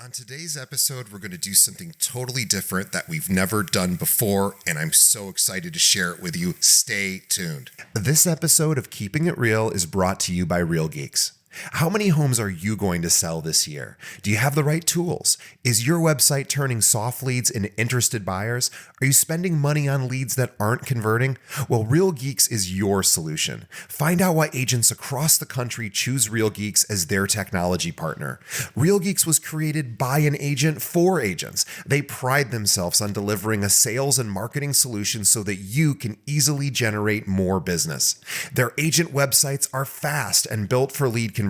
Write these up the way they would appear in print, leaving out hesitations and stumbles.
On today's episode, we're going to do something totally different that we've never done before, and I'm so excited to share it with you. Stay tuned. This episode of Keeping It Real is brought to you by Real Geeks. How many homes are you going to sell this year? Do you have the right tools? Is your website turning soft leads into interested buyers? Are you spending money on leads that aren't converting? Well, Real Geeks is your solution. Find out why agents across the country choose Real Geeks as their technology partner. Real Geeks was created by an agent for agents. They pride themselves on delivering a sales and marketing solution so that you can easily generate more business. Their agent websites are fast and built for lead conversion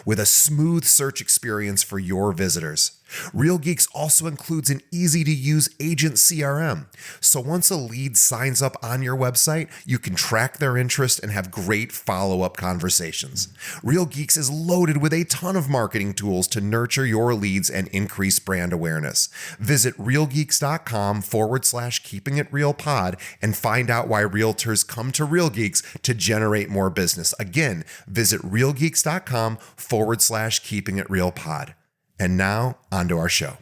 with a smooth search experience for your visitors. Real Geeks also includes an easy-to-use agent CRM. So once a lead signs up on your website, you can track their interest and have great follow-up conversations. Real Geeks is loaded with a ton of marketing tools to nurture your leads and increase brand awareness. Visit realgeeks.com/keepingitrealpod and find out why realtors come to Real Geeks to generate more business. Again, visit realgeeks.com/keepingitrealpod. And now, on to our show.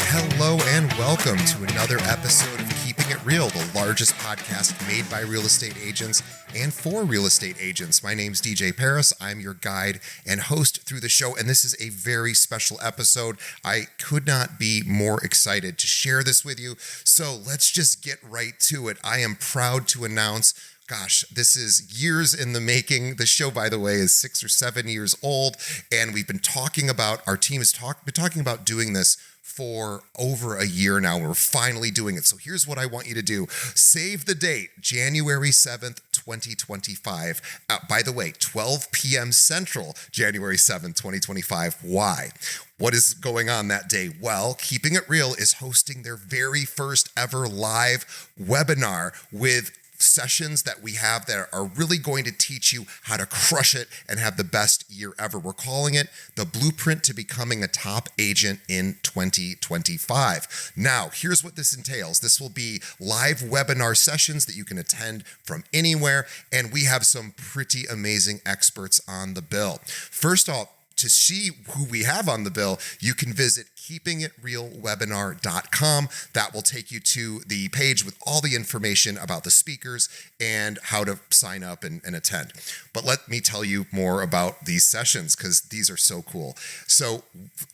Hello and welcome to another episode of Keeping It Real, the largest podcast made by real estate agents and for real estate agents. My name's DJ Paris. I'm your guide and host through the show, and this is a very special episode. I could not be more excited to share this with you, so let's just get right to it. I am proud to announce, gosh, this is years in the making. The show, by the way, is 6 or 7 years old, and we've been talking about, our team has been talking about doing this for over a year now. We're finally doing it. So here's what I want you to do. Save the date, January 7th, 2025. By the way, 12 p.m. Central, January 7th, 2025. Why? What is going on that day? Well, Keeping It Real is hosting their very first ever live webinar with sessions that we have that are really going to teach you how to crush it and have the best year ever. We're calling it the Blueprint to Becoming a Top Agent in 2025. Now, here's what this entails. This will be live webinar sessions that you can attend from anywhere, and we have some pretty amazing experts on the bill. First off, to see who we have on the bill, you can visit keepingitrealwebinar.com. That will take you to the page with all the information about the speakers and how to sign up and attend. But let me tell you more about these sessions because these are so cool. So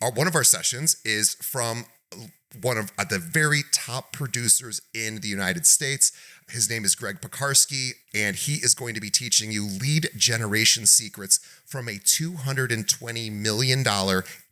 one of our sessions is from one of the very top producers in the United States. His name is Greg Pekarsky, and he is going to be teaching you lead generation secrets from a $220 million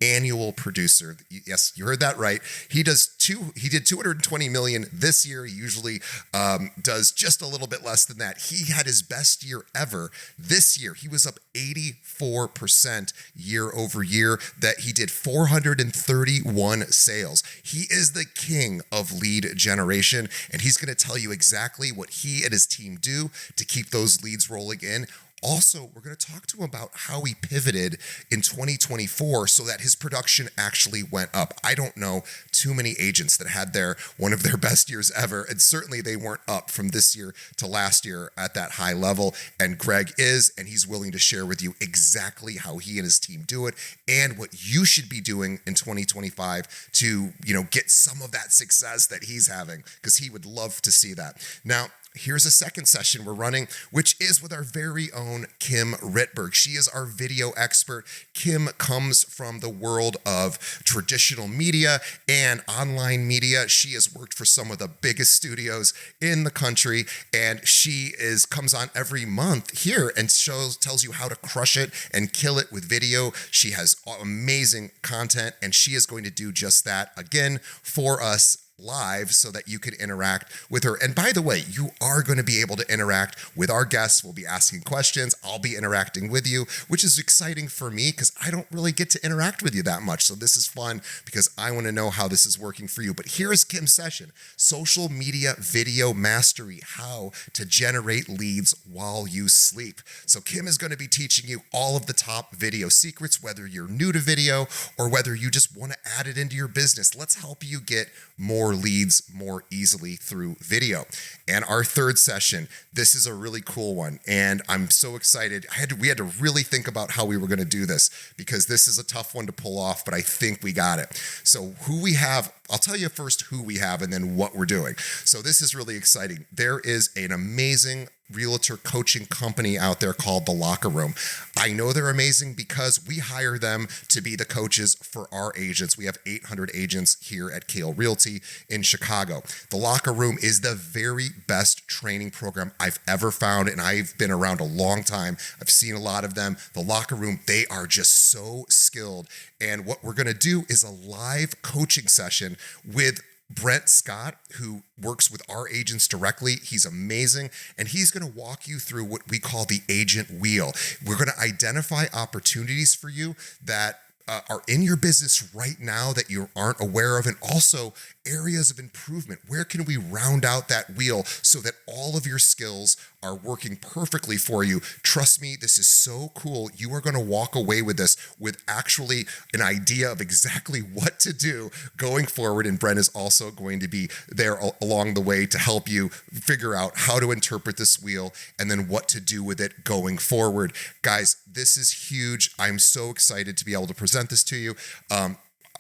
annual producer. Yes, you heard that right. He did $220 million this year. He usually does just a little bit less than that. He had his best year ever this year. He was up 84% year over year. That he did 431 sales. He is the king of lead generation, and he's going to tell you exactly what he and his team do to keep those leads rolling in. Also, we're going to talk to him about how he pivoted in 2024 so that his production actually went up. I don't know too many agents that had one of their best years ever, and certainly they weren't up from this year to last year at that high level. And Greg is, and he's willing to share with you exactly how he and his team do it and what you should be doing in 2025 to, get some of that success that he's having, because he would love to see that. Now, here's a second session we're running, which is with our very own Kim Ritberg. She is our video expert. Kim comes from the world of traditional media and online media. She has worked for some of the biggest studios in the country, and she comes on every month here and tells you how to crush it and kill it with video. She has amazing content, and she is going to do just that again for us live so that you can interact with her. And by the way, you are going to be able to interact with our guests. We'll be asking questions. I'll be interacting with you, which is exciting for me because I don't really get to interact with you that much. So this is fun because I want to know how this is working for you. But here is Kim's session: social media video mastery, how to generate leads while you sleep. So Kim is going to be teaching you all of the top video secrets, whether you're new to video or whether you just want to add it into your business. Let's help you get more leads more easily through video. And our third session, this is a really cool one, and I'm so excited. We had to really think about how we were going to do this because this is a tough one to pull off, but I think we got it. So who we have, I'll tell you first who we have and then what we're doing. So this is really exciting. There is an amazing realtor coaching company out there called The Locker Room. I know they're amazing because we hire them to be the coaches for our agents. We have 800 agents here at Kale Realty in Chicago. The Locker Room is the very best training program I've ever found, and I've been around a long time. I've seen a lot of them. The Locker Room, they are just so skilled. And what we're going to do is a live coaching session with Brent Scott, who works with our agents directly. He's amazing, and he's going to walk you through what we call the agent wheel. We're going to identify opportunities for you that are in your business right now that you aren't aware of, and also areas of improvement. Where can we round out that wheel so that all of your skills are working perfectly for you? Trust me, this is so cool. You are going to walk away with this with actually an idea of exactly what to do going forward. And Brent is also going to be there along the way to help you figure out how to interpret this wheel and then what to do with it going forward. Guys, this is huge. I'm so excited to be able to present this to you.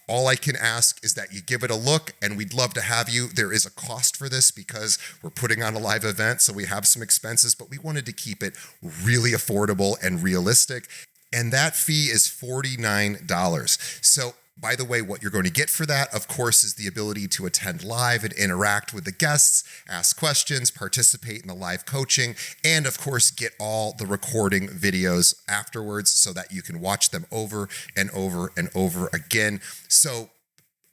All I can ask is that you give it a look, and we'd love to have you. There is a cost for this because we're putting on a live event, so we have some expenses, but we wanted to keep it really affordable and realistic. And that fee is $49. So by the way, what you're going to get for that, of course, is the ability to attend live and interact with the guests, ask questions, participate in the live coaching, and of course, get all the recording videos afterwards so that you can watch them over and over and over again. So,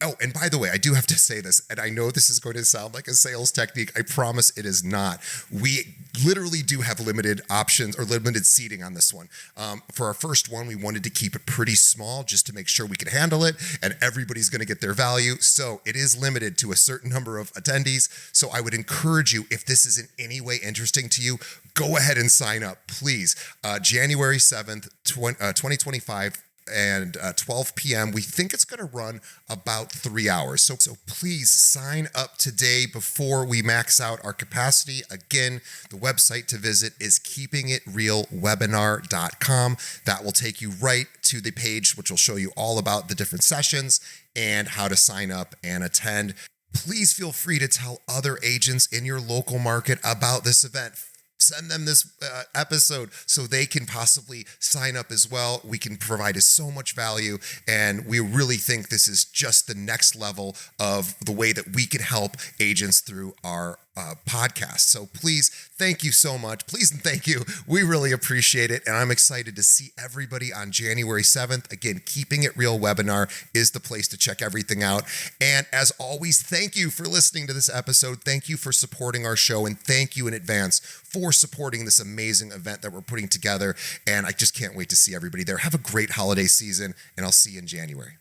oh, and by the way, I do have to say this, and I know this is going to sound like a sales technique. I promise it is not. We literally do have limited options or limited seating on this one. For our first one, we wanted to keep it pretty small just to make sure we could handle it and everybody's going to get their value. So it is limited to a certain number of attendees. So I would encourage you, if this is in any way interesting to you, go ahead and sign up, please. January 7th, 2025, and 12 p.m. We think it's going to run about 3 hours. So please sign up today before we max out our capacity. Again, the website to visit is keepingitrealwebinar.com. That will take you right to the page, which will show you all about the different sessions and how to sign up and attend. Please feel free to tell other agents in your local market about this event. Send them this episode so they can possibly sign up as well. We can provide so much value, and we really think this is just the next level of the way that we can help agents through our podcast. So please, thank you so much. Please and thank you. We really appreciate it. And I'm excited to see everybody on January 7th. Again, Keeping It Real webinar is the place to check everything out. And as always, thank you for listening to this episode. Thank you for supporting our show. And thank you in advance for supporting this amazing event that we're putting together. And I just can't wait to see everybody there. Have a great holiday season, and I'll see you in January.